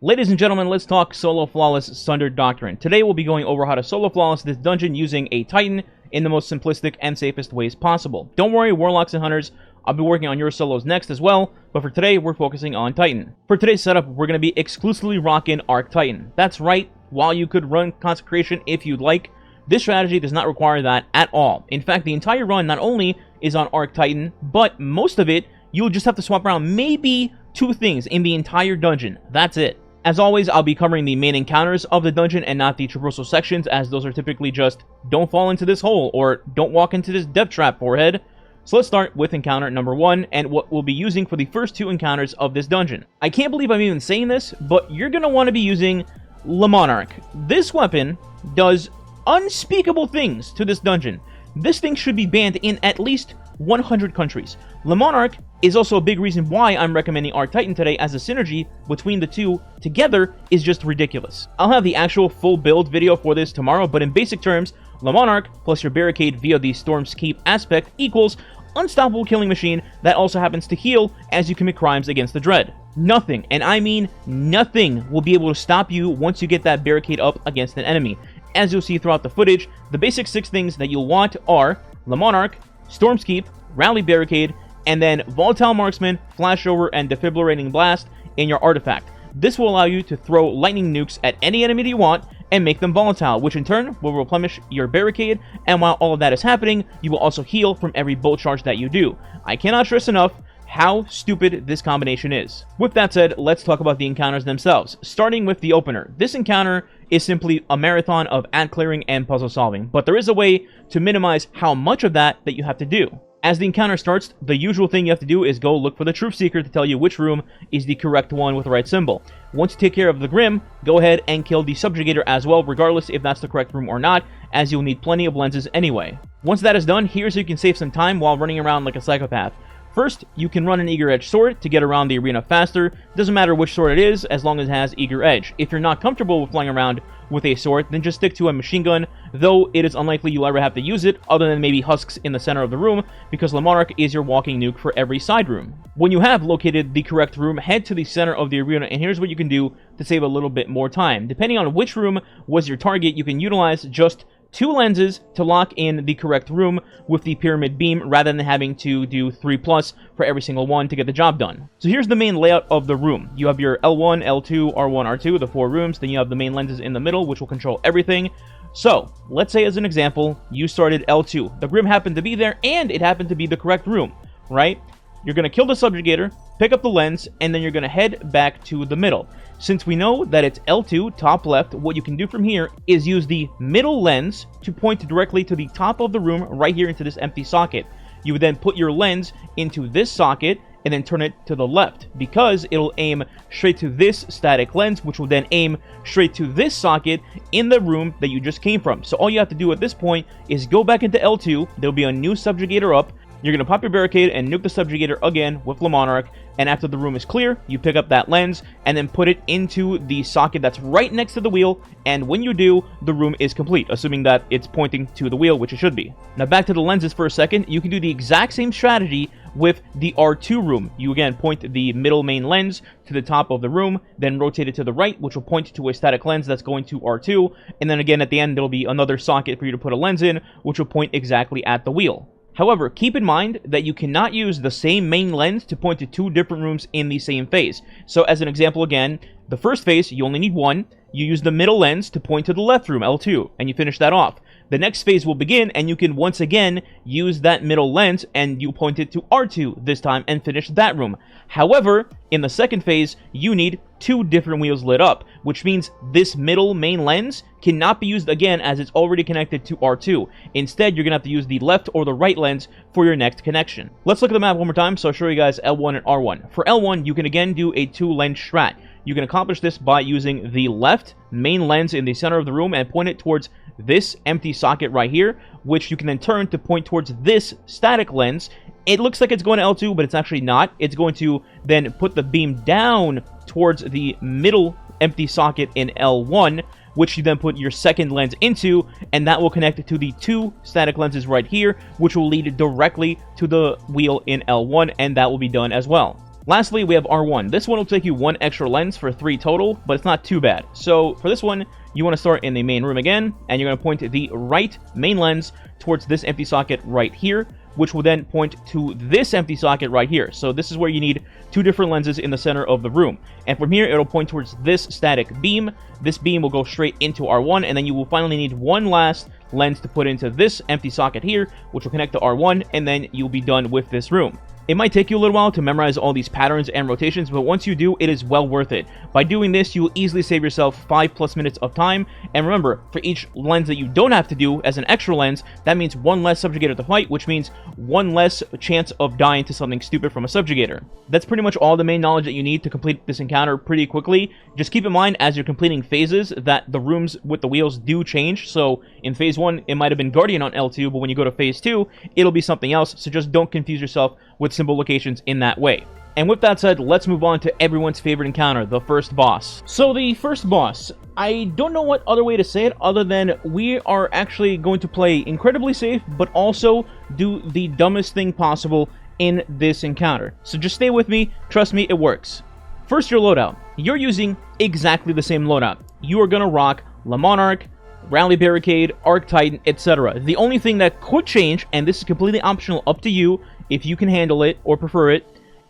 Ladies and gentlemen, let's talk solo flawless Sundered Doctrine. Today we'll be going over how to solo flawless this dungeon using a Titan in the most simplistic and safest ways possible. Don't worry, Warlocks and Hunters, I'll be working on your solos next as well, but for today we're focusing on Titan. For today's setup, we're going to be exclusively rocking Arc Titan. That's right, while you could run Consecration if you'd like, this strategy does not require that at all. In fact, the entire run not only is on Arc Titan, but most of it, you'll just have to swap around maybe 2 things in the entire dungeon. That's it. As always, I'll be covering the main encounters of the dungeon and not the traversal sections, as those are typically just, don't fall into this hole, or don't walk into this death trap, forehead. So let's start with encounter number 1, and what we'll be using for the first 2 encounters of this dungeon. I can't believe I'm even saying this, but you're going to want to be using Le Monarch. This weapon does unspeakable things to this dungeon. This thing should be banned in at least 100 countries. Le Monarch is also a big reason why I'm recommending Arc Titan today, as the synergy between the two together is just ridiculous. I'll have the actual full build video for this tomorrow, but in basic terms, Le Monarch plus your barricade via the Storm's Keep aspect equals unstoppable killing machine that also happens to heal as you commit crimes against the Dread. Nothing, and I mean nothing, will be able to stop you once you get that barricade up against an enemy. As you'll see throughout the footage, the basic 6 things that you'll want are Le Monarch, Storm's Keep, Rally Barricade, and then Volatile Marksman, Flashover, and Defibrillating Blast in your artifact. This will allow you to throw lightning nukes at any enemy that you want and make them volatile, which in turn will replenish your barricade, and while all of that is happening, you will also heal from every bolt charge that you do. I cannot stress enough how stupid this combination is. With that said, let's talk about the encounters themselves, starting with the opener. This encounter is simply a marathon of ad clearing and puzzle solving, but there is a way to minimize how much of that you have to do. As the encounter starts, the usual thing you have to do is go look for the Truth Seeker to tell you which room is the correct one with the right symbol. Once you take care of the Grim, go ahead and kill the Subjugator as well, regardless if that's the correct room or not, as you'll need plenty of lenses anyway. Once that is done, here's how you can save some time while running around like a psychopath. First, you can run an Eager Edge sword to get around the arena faster. Doesn't matter which sword it is, as long as it has Eager Edge. If you're not comfortable with flying around with a sword, then just stick to a machine gun, though it is unlikely you'll ever have to use it, other than maybe husks in the center of the room, because Le Monarch is your walking nuke for every side room. When you have located the correct room, head to the center of the arena, and here's what you can do to save a little bit more time. Depending on which room was your target, you can utilize just 2 lenses to lock in the correct room with the pyramid beam, rather than having to do 3+ for every single one to get the job done. So here's the main layout of the room. You have your L1, L2, R1, R2, the 4 rooms. Then you have the main lenses in the middle, which will control everything. So let's say, as an example, you started L2. The Grim happened to be there, and it happened to be the correct room, right? You're going to kill the Subjugator, pick up the lens, and then you're going to head back to the middle. Since we know that it's L2, top left, what you can do from here is use the middle lens to point directly to the top of the room right here into this empty socket. You would then put your lens into this socket and then turn it to the left, because it'll aim straight to this static lens, which will then aim straight to this socket in the room that you just came from. So all you have to do at this point is go back into L2, there'll be a new Subjugator up, you're going to pop your barricade and nuke the Subjugator again with Le Monarch, and after the room is clear, you pick up that lens and then put it into the socket that's right next to the wheel, and when you do, the room is complete, assuming that it's pointing to the wheel, which it should be. Now back to the lenses for a second. You can do the exact same strategy with the R2 room. You again point the middle main lens to the top of the room, then rotate it to the right, which will point to a static lens that's going to R2, and then again at the end, there'll be another socket for you to put a lens in, which will point exactly at the wheel. However, keep in mind that you cannot use the same main lens to point to 2 different rooms in the same phase. So as an example again, the first phase, you only need 1. You use the middle lens to point to the left room, L2, and you finish that off. The next phase will begin, and you can once again use that middle lens, and you point it to R2 this time and finish that room. However, in the second phase, you need 2 different wheels lit up, which means this middle main lens cannot be used again, as it's already connected to R2. Instead, you're going to have to use the left or the right lens for your next connection. Let's look at the map one more time, so I'll show you guys L1 and R1. For L1, you can again do a 2-lens strat. You can accomplish this by using the left main lens in the center of the room and point it towards this empty socket right here, which you can then turn to point towards this static lens. It looks like it's going to L2, but it's actually not. It's going to then put the beam down towards the middle empty socket in L1, which you then put your second lens into, and that will connect to the 2 static lenses right here, which will lead directly to the wheel in L1, and that will be done as well. Lastly, we have R1. This one will take you 1 extra lens for 3 total, but it's not too bad. So for this one, you want to start in the main room again, and you're going to point the right main lens towards this empty socket right here, which will then point to this empty socket right here. So this is where you need 2 different lenses in the center of the room. And from here, it'll point towards this static beam. This beam will go straight into R1, and then you will finally need 1 last lens to put into this empty socket here, which will connect to R1, and then you'll be done with this room. It might take you a little while to memorize all these patterns and rotations, but once you do, it is well worth it. By doing this, you will easily save yourself 5+ minutes of time, and remember, for each lens that you don't have to do as an extra lens, that means 1 less subjugator to fight, which means 1 less chance of dying to something stupid from a subjugator. That's pretty much all the main knowledge that you need to complete this encounter pretty quickly. Just keep in mind, as you're completing phases, that the rooms with the wheels do change. So in phase 1, it might have been Guardian on L2, but when you go to phase 2, it'll be something else, so just don't confuse yourself with symbol locations in that way. And with that said, let's move on to everyone's favorite encounter, the first boss. So the first boss, I don't know what other way to say it other than we are actually going to play incredibly safe, but also do the dumbest thing possible in this encounter. So just stay with me, trust me, it works. First, your loadout. You're using exactly the same loadout. You are going to rock Le Monarch, Rally Barricade, Arc Titan, etc. The only thing that could change, and this is completely optional, up to you, if you can handle it or prefer it,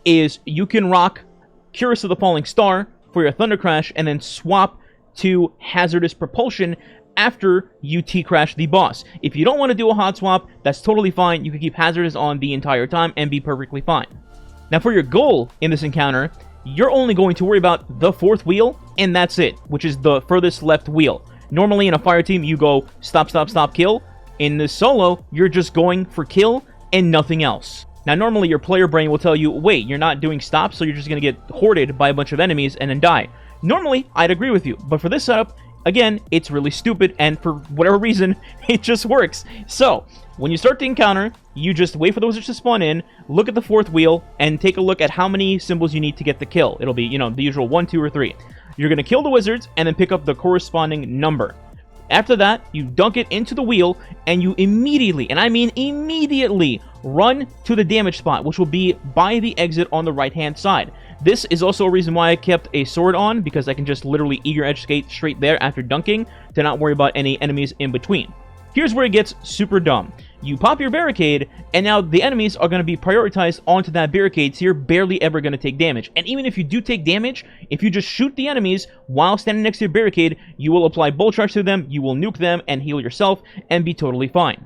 is you can rock Curse of the Falling Star for your Thunder Crash and then swap to Hazardous Propulsion after you T-Crash the boss. If you don't want to do a hot swap, that's totally fine. You can keep Hazardous on the entire time and be perfectly fine. Now for your goal in this encounter, you're only going to worry about the 4th wheel, and that's it, which is the furthest left wheel. Normally in a fire team, you go stop, stop, stop, kill. In this solo, you're just going for kill and nothing else. Now, normally your player brain will tell you, wait, you're not doing stop, so you're just going to get hoarded by a bunch of enemies and then die. Normally, I'd agree with you, but for this setup, again, it's really stupid, and for whatever reason, it just works. So, when you start the encounter, you just wait for the wizards to spawn in, look at the 4th wheel, and take a look at how many symbols you need to get the kill. It'll be, the usual 1, 2, or 3. You're going to kill the wizards, and then pick up the corresponding number. After that, you dunk it into the wheel, and you immediately, and I mean immediately, run to the damage spot, which will be by the exit on the right-hand side. This is also a reason why I kept a sword on, because I can just literally eager edge skate straight there after dunking to not worry about any enemies in between. Here's where it gets super dumb. You pop your barricade, and now the enemies are going to be prioritized onto that barricade, so you're barely ever going to take damage. And even if you do take damage, if you just shoot the enemies while standing next to your barricade, you will apply Bolt Charge to them, you will nuke them, and heal yourself, and be totally fine.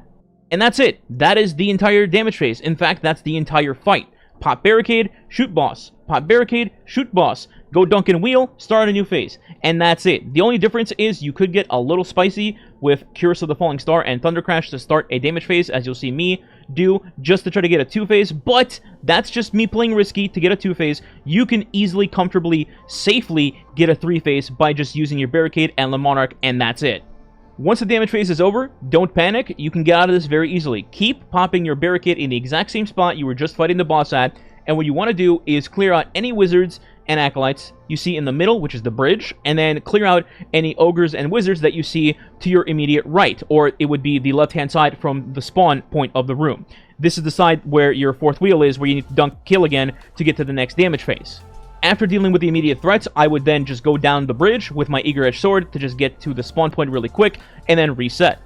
And that's it. That is the entire damage phase. In fact, that's the entire fight. Pop barricade, shoot boss. Pop barricade, shoot boss. Go dunk and wheel, start a new phase. And that's it. The only difference is you could get a little spicy with Curse of the Falling Star and Thunder Crash to start a damage phase, as you'll see me do, just to try to get a 2-phase. But that's just me playing risky to get a 2-phase. You can easily, comfortably, safely get a 3-phase by just using your barricade and Le Monarch, and that's it. Once the damage phase is over, don't panic. You can get out of this very easily. Keep popping your barricade in the exact same spot you were just fighting the boss at, and what you want to do is clear out any wizards and acolytes you see in the middle, which is the bridge, and then clear out any ogres and wizards that you see to your immediate right, or it would be the left-hand side from the spawn point of the room. This is the side where your 4th wheel is, where you need to dunk kill again to get to the next damage phase. After dealing with the immediate threats, I would then just go down the bridge with my Eager Edge Sword to just get to the spawn point really quick, and then reset.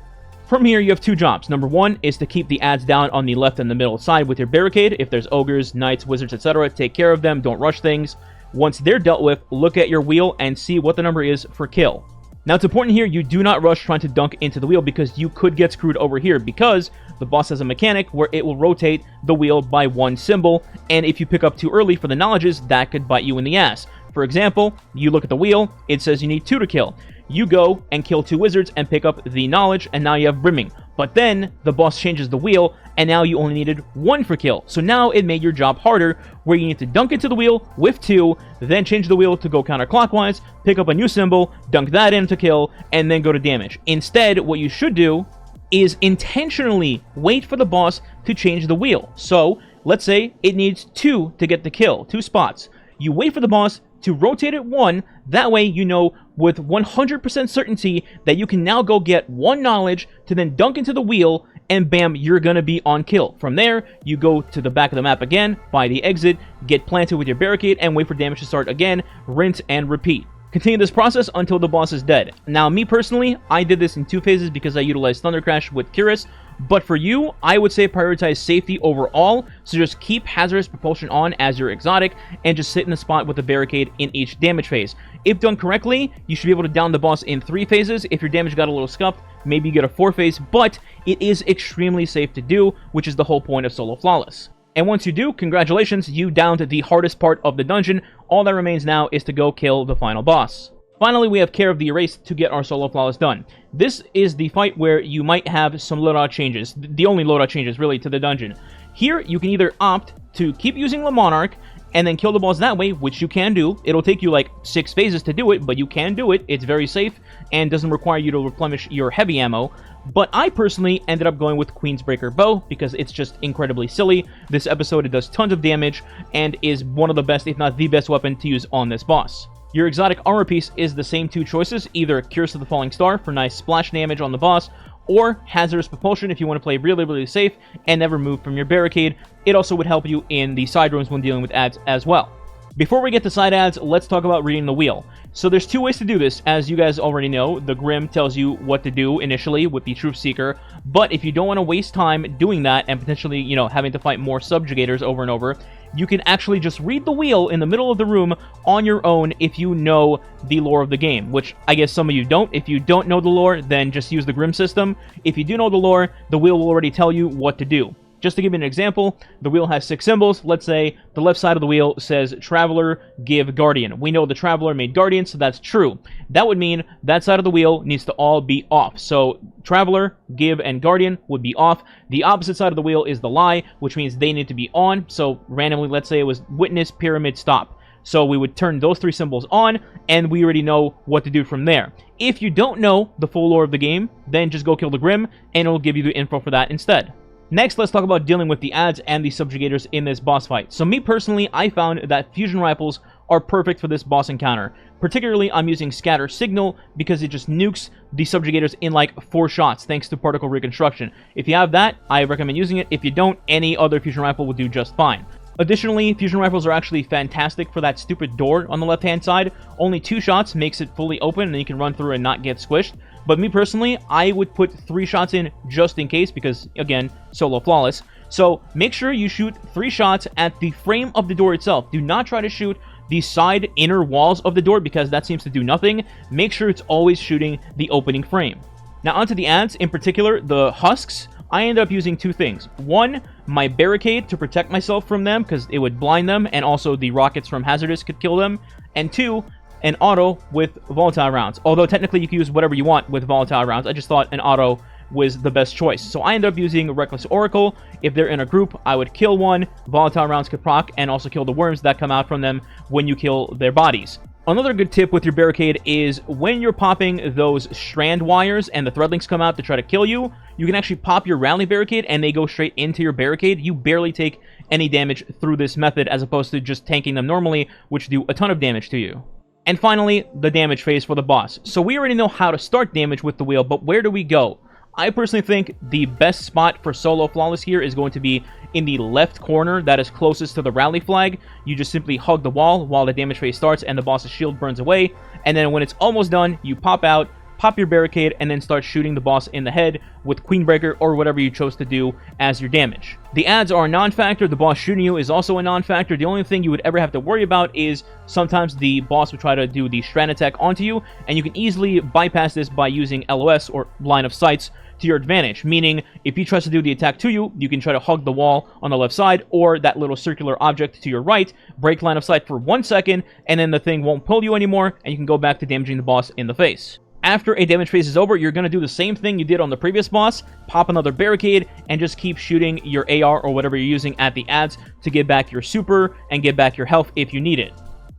From here, you have 2 jobs. Number 1 is to keep the adds down on the left and the middle side with your barricade. If there's ogres, knights, wizards, etc., take care of them, don't rush things. Once they're dealt with, look at your wheel and see what the number is for kill. Now, it's important here, you do not rush trying to dunk into the wheel, because you could get screwed over here, because the boss has a mechanic where it will rotate the wheel by 1 symbol, and if you pick up too early for the knowledges, that could bite you in the ass. For example, you look at the wheel, it says you need 2 to kill. You go and kill 2 wizards and pick up the knowledge, and now you have brimming. But then, the boss changes the wheel, and now you only needed 1 for kill. So now it made your job harder, where you need to dunk into the wheel with 2, then change the wheel to go counterclockwise, pick up a new symbol, dunk that in to kill, and then go to damage. Instead, what you should do is intentionally wait for the boss to change the wheel. So, let's say it needs 2 to get the kill, 2 spots. You wait for the boss to rotate it 1, that way you know with 100% certainty that you can now go get 1 knowledge to then dunk into the wheel and bam, you're gonna be on kill. From there, you go to the back of the map again, by the exit, get planted with your barricade, and wait for damage to start again, rinse and repeat. Continue this process until the boss is dead. Now, me personally, I did this in 2 phases because I utilized Thunder Crash with Curious, but for you, I would say prioritize safety overall, so just keep Hazardous Propulsion on as your exotic, and just sit in the spot with the barricade in each damage phase. If done correctly, you should be able to down the boss in 3 phases. If your damage got a little scuffed, maybe you get a 4 phase, but it is extremely safe to do, which is the whole point of Solo Flawless. And once you do, congratulations, you downed the hardest part of the dungeon. All that remains now is to go kill the final boss. Finally, we have Care of the Erase to get our Solo Flawless done. This is the fight where you might have some loadout changes, the only loadout changes really to the dungeon. Here, you can either opt to keep using Le Monarch and then kill the boss that way, which you can do. It'll take you like 6 phases to do it, but you can do it. It's very safe and doesn't require you to replenish your heavy ammo. But I personally ended up going with Queensbreaker Bow because it's just incredibly silly. This episode, it does tons of damage and is one of the best, if not the best weapon to use on this boss. Your exotic armor piece is the same 2 choices, either Curse of the Falling Star for nice splash damage on the boss, or Hazardous Propulsion if you want to play really, really safe and never move from your barricade. It also would help you in the side rooms when dealing with ads as well. Before we get to side ads, let's talk about reading the wheel. So there's 2 ways to do this. As you guys already know, the Grim tells you what to do initially with the Truth Seeker, but if you don't want to waste time doing that and potentially, having to fight more subjugators over and over, you can actually just read the wheel in the middle of the room on your own if you know the lore of the game, which I guess some of you don't. If you don't know the lore, then just use the Grim system. If you do know the lore, the wheel will already tell you what to do. Just to give you an example, the wheel has 6 symbols. Let's say the left side of the wheel says Traveler, give Guardian. We know the Traveler made Guardian, so that's true. That would mean that side of the wheel needs to all be off. So Traveler, give, and Guardian would be off. The opposite side of the wheel is the Lie, which means they need to be on. So randomly, let's say it was Witness, Pyramid, Stop. So we would turn those 3 symbols on, and we already know what to do from there. If you don't know the full lore of the game, then just go kill the Grim, and it'll give you the info for that instead. Next, let's talk about dealing with the ads and the subjugators in this boss fight. So me personally, I found that fusion rifles are perfect for this boss encounter. Particularly, I'm using Scatter Signal because it just nukes the subjugators in like 4 shots thanks to particle reconstruction. If you have that, I recommend using it. If you don't, any other fusion rifle will do just fine. Additionally, fusion rifles are actually fantastic for that stupid door on the left-hand side. Only 2 shots makes it fully open and you can run through and not get squished. But me personally, I would put 3 shots in just in case because, again, Solo Flawless. So make sure you shoot 3 shots at the frame of the door itself. Do not try to shoot the side inner walls of the door because that seems to do nothing. Make sure it's always shooting the opening frame. Now onto the ads, in particular the husks. I ended up using 2 things. 1, my barricade to protect myself from them because it would blind them and also the rockets from Hazardous could kill them. And 2, an auto with volatile rounds. Although technically you can use whatever you want with volatile rounds. I just thought an auto was the best choice. So I ended up using Reckless Oracle. If they're in a group, I would kill one. Volatile rounds could proc and also kill the worms that come out from them when you kill their bodies. Another good tip with your barricade is when you're popping those strand wires and the thread links come out to try to kill you, you can actually pop your rally barricade and they go straight into your barricade. You barely take any damage through this method as opposed to just tanking them normally, which do a ton of damage to you. And finally, the damage phase for the boss. So we already know how to start damage with the wheel, but where do we go? I personally think the best spot for Solo Flawless here is going to be in the left corner that is closest to the rally flag. You just simply hug the wall while the damage phase starts and the boss's shield burns away. And then when it's almost done, you pop out, pop your barricade, and then start shooting the boss in the head with Queenbreaker or whatever you chose to do as your damage. The ads are a non-factor. The boss shooting you is also a non-factor. The only thing you would ever have to worry about is sometimes the boss will try to do the strand attack onto you, and you can easily bypass this by using LOS or line of sights to your advantage, meaning if he tries to do the attack to you, you can try to hug the wall on the left side or that little circular object to your right, break line of sight for 1 second, and then the thing won't pull you anymore, and you can go back to damaging the boss in the face. After a damage phase is over, you're going to do the same thing you did on the previous boss, pop another barricade, and just keep shooting your AR or whatever you're using at the ads to get back your super and get back your health if you need it.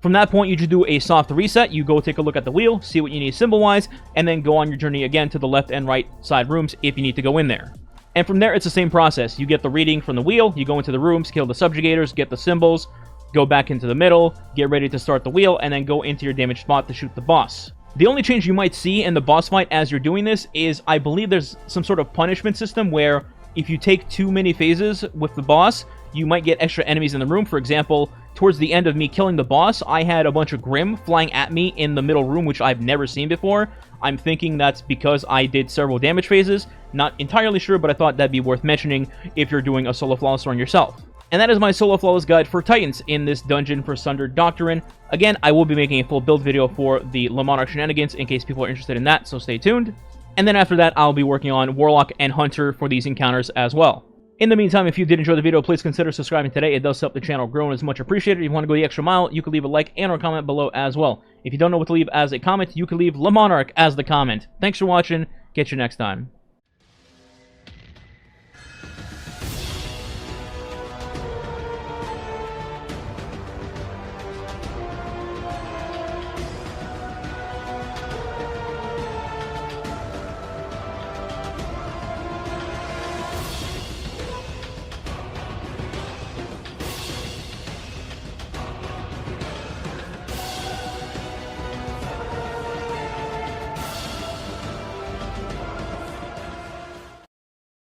From that point, you just do a soft reset. You go take a look at the wheel, see what you need symbol-wise, and then go on your journey again to the left and right side rooms if you need to go in there. And from there, it's the same process. You get the reading from the wheel, you go into the rooms, kill the subjugators, get the symbols, go back into the middle, get ready to start the wheel, and then go into your damage spot to shoot the boss. The only change you might see in the boss fight as you're doing this is I believe there's some sort of punishment system where if you take too many phases with the boss, you might get extra enemies in the room. For example, towards the end of me killing the boss, I had a bunch of Grim flying at me in the middle room, which I've never seen before. I'm thinking that's because I did several damage phases. Not entirely sure, but I thought that'd be worth mentioning if you're doing a solo flawless run yourself. And that is my solo flawless guide for Titans in this dungeon for Sundered Doctrine. Again, I will be making a full build video for the Le Monarch shenanigans in case people are interested in that, so stay tuned. And then after that, I'll be working on Warlock and Hunter for these encounters as well. In the meantime, if you did enjoy the video, please consider subscribing today. It does help the channel grow and is much appreciated. If you want to go the extra mile, you can leave a like and or comment below as well. If you don't know what to leave as a comment, you can leave Le Monarch as the comment. Thanks for watching. Catch you next time.